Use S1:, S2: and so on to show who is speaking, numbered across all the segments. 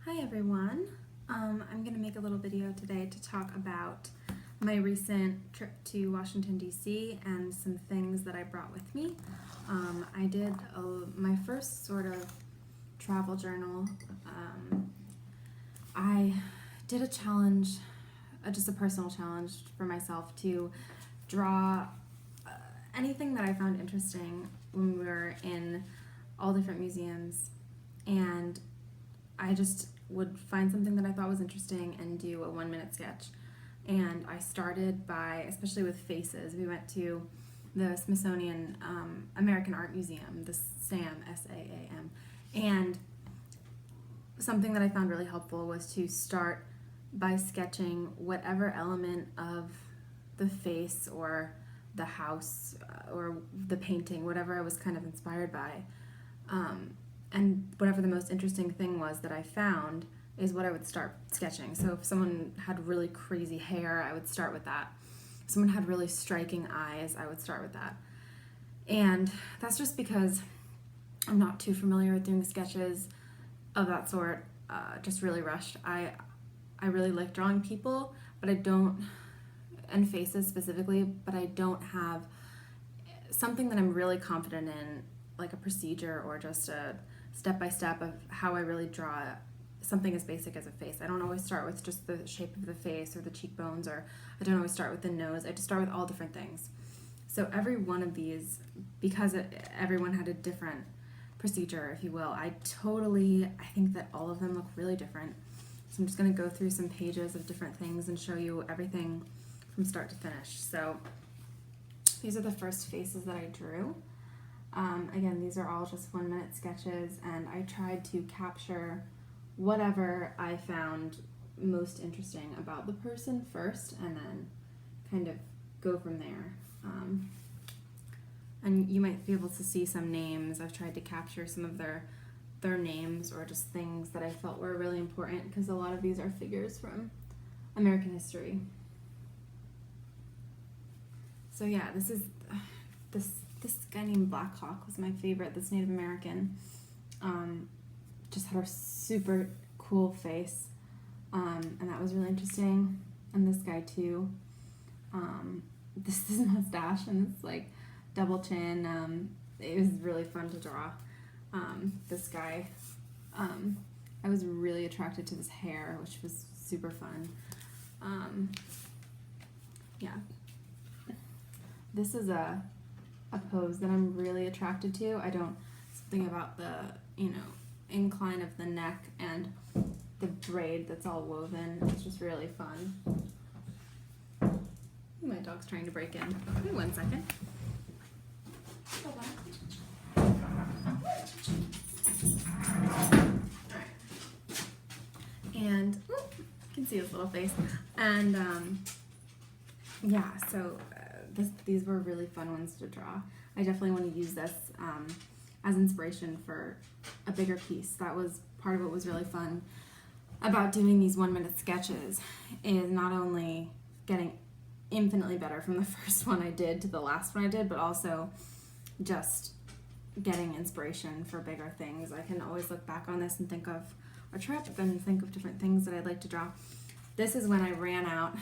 S1: Hi everyone. I'm going to make a little video today to talk about my recent trip to Washington DC and some things that I brought with me. I did my first sort of travel journal. I did a challenge, just a personal challenge for myself to draw anything that I found interesting when we were in all different museums, and I just would find something that I thought was interesting and do a 1-minute sketch. And I started by, especially with faces, we went to the Smithsonian American Art Museum, the SAM, S-A-A-M, and something that I found really helpful was to start by sketching whatever element of the face or the house or the painting, whatever I was kind of inspired by. And whatever the most interesting thing was that I found is what I would start sketching. So if someone had really crazy hair, I would start with that. If someone had really striking eyes, I would start with that. And that's just because I'm not too familiar with doing sketches of that sort, just really rushed. I really like drawing people, but I don't, and faces specifically, but I don't have something that I'm really confident in, like a procedure or just a step-by-step of how I really draw something as basic as a face. I don't always start with just the shape of the face or the cheekbones, or I don't always start with the nose. I just start with all different things. So every one of these, because everyone had a different procedure, if you will, I think that all of them look really different. So I'm just going to go through some pages of different things and show you everything from start to finish. So these are the first faces that I drew. Again, these are all just 1-minute sketches, and I tried to capture whatever I found most interesting about the person first, and then kind of go from there. And you might be able to see some names. I've tried to capture some of their names or just things that I felt were really important, because a lot of these are figures from American history. So yeah, this guy named Black Hawk was my favorite, this Native American. Just had a super cool face, and that was really interesting. And this guy too. This is mustache and this like double chin. It was really fun to draw. This guy, I was really attracted to his hair, which was super fun. Yeah. This is a pose that I'm really attracted to. Something about the, incline of the neck and the braid that's all woven. It's just really fun. My dog's trying to break in. Give me 1 second. Hold on. Alright. And, you can see his little face. And, yeah, so these were really fun ones to draw. I definitely want to use this as inspiration for a bigger piece. That was part of what was really fun about doing these 1-minute sketches, is not only getting infinitely better from the first one I did to the last one I did, but also just getting inspiration for bigger things. I can always look back on this and think of our trip and think of different things that I'd like to draw. This is when I ran out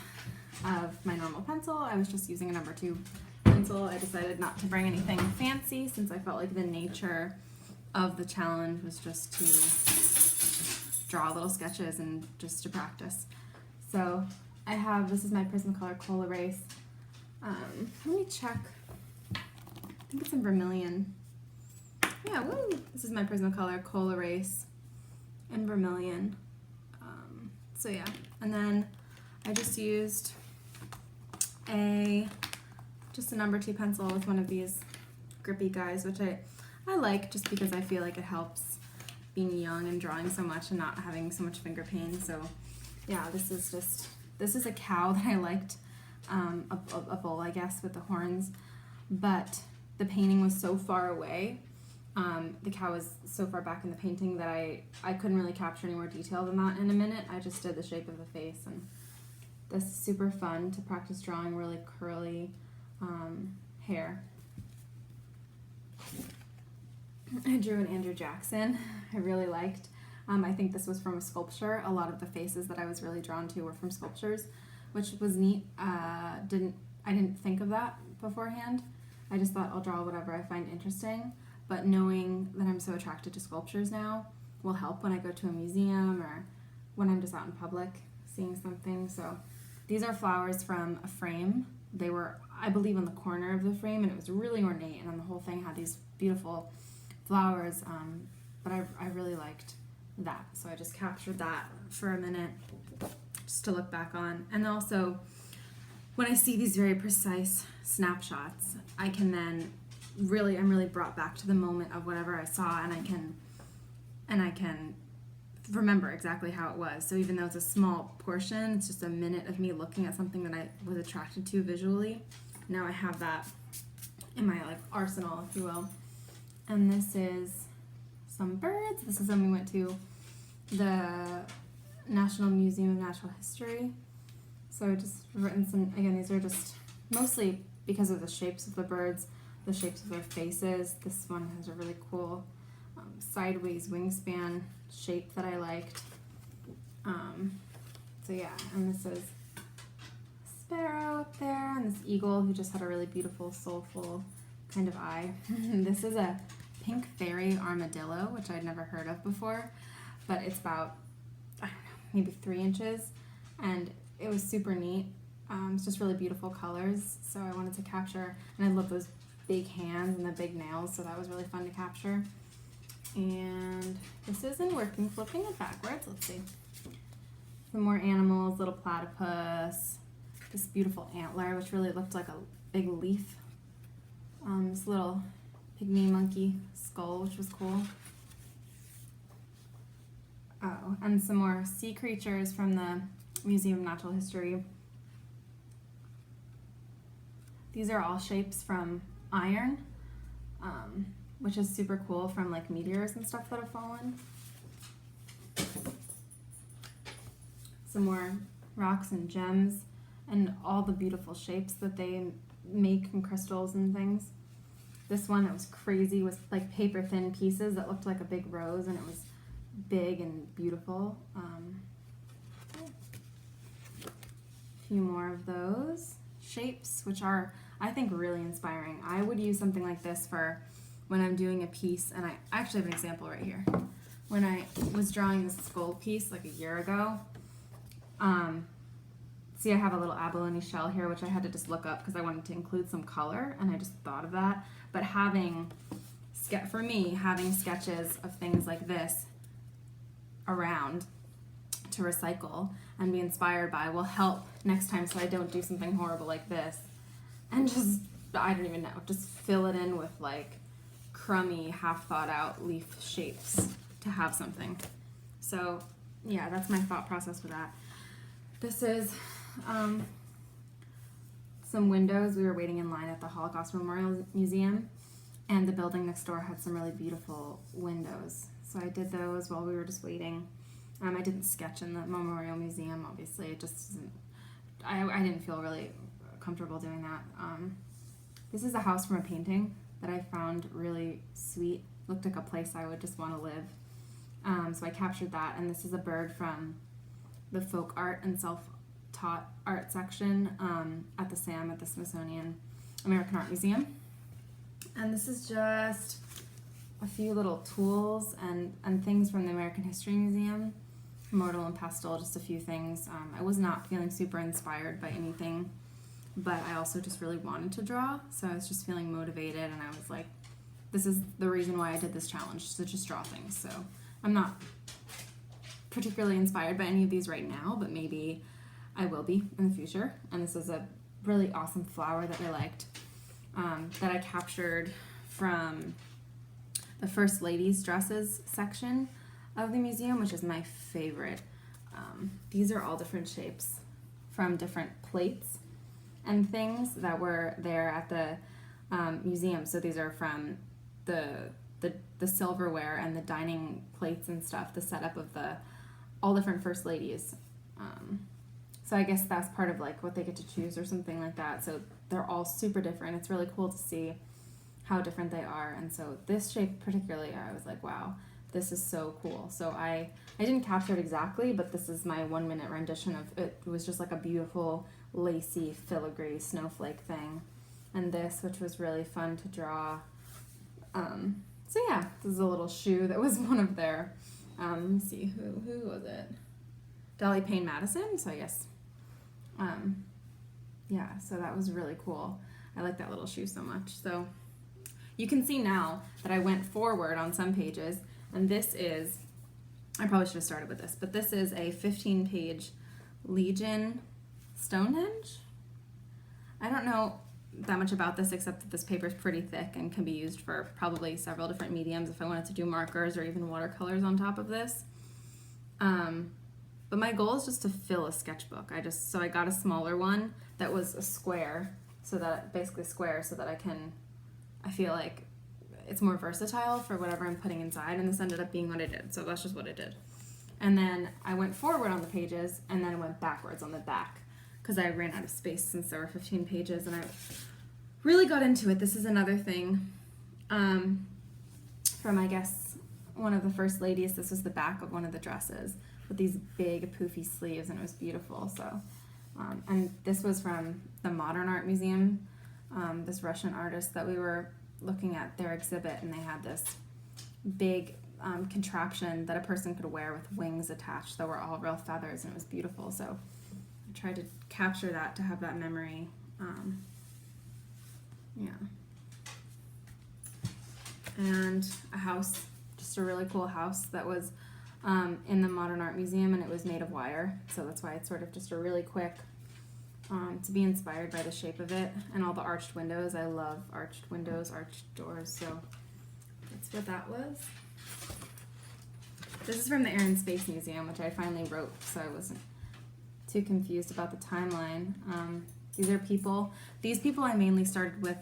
S1: of my normal pencil. I was just using a number 2 pencil. I decided not to bring anything fancy, since I felt like the nature of the challenge was just to draw little sketches and just to practice. So this is my Prismacolor Kohl Erase. Let me check. I think it's in vermilion. Yeah, woo! This is my Prismacolor Kohl Erase in vermilion. So yeah, and then I just used just a number 2 pencil with one of these grippy guys, which I like just because I feel like it helps being young and drawing so much and not having so much finger pain. So yeah, this is a cow that I liked, a bull, I guess, with the horns, but the painting was so far away. The cow was so far back in the painting that I couldn't really capture any more detail than that in a minute. I just did the shape of the face, and this is super fun to practice drawing really curly hair. I drew an Andrew Jackson I really liked. I think this was from a sculpture. A lot of the faces that I was really drawn to were from sculptures, which was neat. I didn't think of that beforehand. I just thought I'll draw whatever I find interesting. But knowing that I'm so attracted to sculptures now will help when I go to a museum or when I'm just out in public seeing something. So these are flowers from a frame. They were, I believe, on the corner of the frame, and it was really ornate, and then the whole thing had these beautiful flowers, but I really liked that. So I just captured that for a minute just to look back on. And also, when I see these very precise snapshots, I can then I'm really brought back to the moment of whatever I saw, and I can remember exactly how it was. So even though it's a small portion, it's just a minute of me looking at something that I was attracted to visually. Now I have that in my arsenal, if you will. And this is some birds. This is when we went to the National Museum of Natural History. So I just written some, again, these are just mostly because of the shapes of the birds, the shapes of their faces. This one has a really cool sideways wingspan shape that I liked. So yeah, and this is sparrow up there, and this eagle who just had a really beautiful, soulful kind of eye. This is a pink fairy armadillo, which I'd never heard of before, but it's about, I don't know, maybe 3 inches, and it was super neat. It's just really beautiful colors, so I wanted to capture, and I love those big hands and the big nails, so that was really fun to capture. And this isn't working, flipping it backwards. Let's see. Some more animals, little platypus, this beautiful antler, which really looked like a big leaf. This little pygmy monkey skull, which was cool. Oh, and some more sea creatures from the Museum of Natural History. These are all shapes from iron, which is super cool, from meteors and stuff that have fallen. Some more rocks and gems and all the beautiful shapes that they make from crystals and things. This one that was crazy was paper thin pieces that looked like a big rose, and it was big and beautiful. A few more of those shapes, which are, I think, really inspiring. I would use something like this for when I'm doing a piece, and I actually have an example right here. When I was drawing this skull piece a year ago, see, I have a little abalone shell here, which I had to just look up because I wanted to include some color, and I just thought of that. But for me, having sketches of things like this around to recycle and be inspired by will help next time, so I don't do something horrible like this and just, I don't even know, just fill it in with crummy, half thought out leaf shapes to have something. So yeah, that's my thought process with that. This is some windows. We were waiting in line at the Holocaust Memorial Museum, and the building next door had some really beautiful windows. So I did those while we were just waiting. I didn't sketch in the Memorial Museum, obviously. It just isn't, I didn't feel really comfortable doing that. This is a house from a painting that I found really sweet. Looked like a place I would just want to live. So I captured that, and this is a bird from the folk art and self-taught art section at the SAM, at the Smithsonian American Art Museum. And this is just a few little tools and things from the American History Museum, modal and pastel, just a few things. I was not feeling super inspired by anything, but I also just really wanted to draw, so I was just feeling motivated, and I was like, this is the reason why I did this challenge, to just draw things. So I'm not particularly inspired by any of these right now, but maybe I will be in the future. And this is a really awesome flower that I liked, that I captured from the First Lady's dresses section of the museum, which is my favorite. These are all different shapes from different plates and things that were there at the museum. So these are from the silverware and the dining plates and stuff, the setup of all different First Ladies. So I guess that's part of what they get to choose or something like that. So they're all super different. It's really cool to see how different they are. And so this shape particularly, I was like, wow, this is so cool. So I didn't capture it exactly, but this is my 1 minute rendition of it. It was just like a beautiful lacy filigree snowflake thing. And this, which was really fun to draw. So yeah, this is a little shoe that was one of their, let me see, who was it? Dolly Payne Madison, so I guess, yeah, so that was really cool. I like that little shoe so much. So you can see now that I went forward on some pages, and this is, I probably should have started with this, but this is a 15-page Legion Stonehenge. I don't know that much about this except that this paper is pretty thick and can be used for probably several different mediums if I wanted to do markers or even watercolors on top of this. But my goal is just to fill a sketchbook. So I got a smaller one that was a square, so that I feel like it's more versatile for whatever I'm putting inside, and this ended up being what I did, so that's just what I did. And then I went forward on the pages, and then I went backwards on the back, because I ran out of space since there were 15 pages, and I really got into it. This is another thing from, I guess, one of the first ladies. This was the back of one of the dresses with these big poofy sleeves, and it was beautiful. So, and this was from the Modern Art Museum, this Russian artist that we were looking at their exhibit, and they had this big contraption that a person could wear with wings attached that were all real feathers, and it was beautiful. So I tried to capture that to have that memory. Yeah. And a house, just a really cool house that was in the Modern Art Museum, and it was made of wire, so that's why it's sort of just a really quick, to be inspired by the shape of it, and all the arched windows. I love arched windows, arched doors, so that's what that was. This is from the Air and Space Museum, which I finally wrote, so I wasn't too confused about the timeline. These are people. These people I mainly started with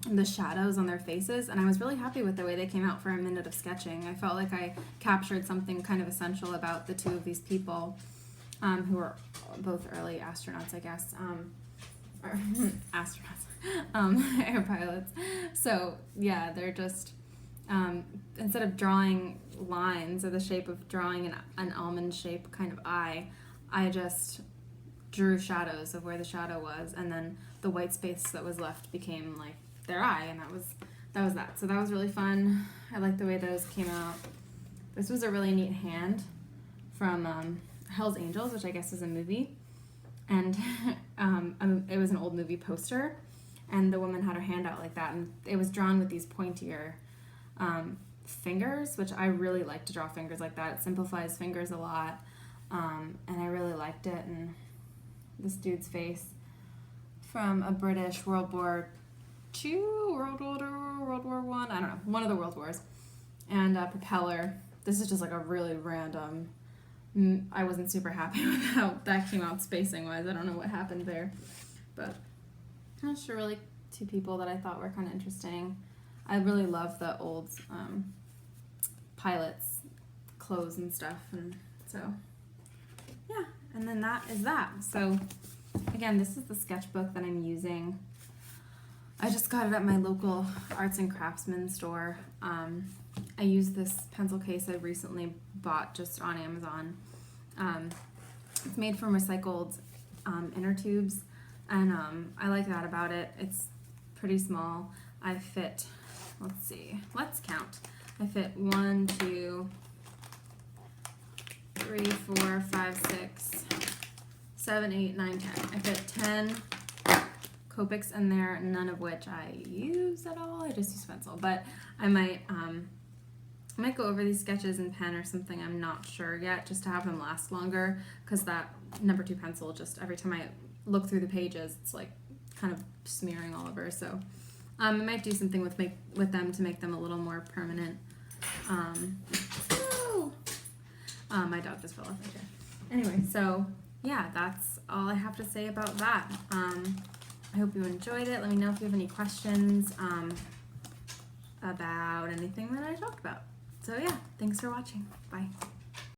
S1: the shadows on their faces, and I was really happy with the way they came out for a minute of sketching. I felt like I captured something kind of essential about the two of these people, who were both early astronauts, I guess, or astronauts, air pilots. So yeah, they're just, instead of drawing lines or the shape of drawing an almond shape kind of eye, I just drew shadows of where the shadow was, and then the white space that was left became like their eye, and that was that. So that was really fun. I like the way those came out. This was a really neat hand from Hell's Angels, which I guess is a movie, and it was an old movie poster, and the woman had her hand out like that, and it was drawn with these pointier fingers, which I really like to draw fingers like that. It simplifies fingers a lot, and I really liked it. And this dude's face from a British World War II, World War I, I don't know, one of the world wars, and a propeller. This is just like a really random, I wasn't super happy with how that came out spacing wise. I don't know what happened there, but just really two people that I thought were kind of interesting. I really love the old pilots' clothes and stuff, and so yeah, and then that is that. So again, this is the sketchbook that I'm using. I just got it at my local arts and craftsman store. I used this pencil case I recently bought just on Amazon. It's made from recycled inner tubes, and I like that about it. It's pretty small. I fit, let's count. I fit 1, 2, 3, 4, 5, 6, 7, 8, 9, 10. I fit 10 Copics in there, none of which I use at all. I just use pencil, but I might go over these sketches in pen or something. I'm not sure yet, just to have them last longer, because that number 2 pencil, just every time I look through the pages, it's like kind of smearing all over. So I might do something with them to make them a little more permanent. My dog just fell off my chair. Anyway, so yeah, that's all I have to say about that. I hope you enjoyed it. Let me know if you have any questions about anything that I talked about. So yeah, thanks for watching. Bye.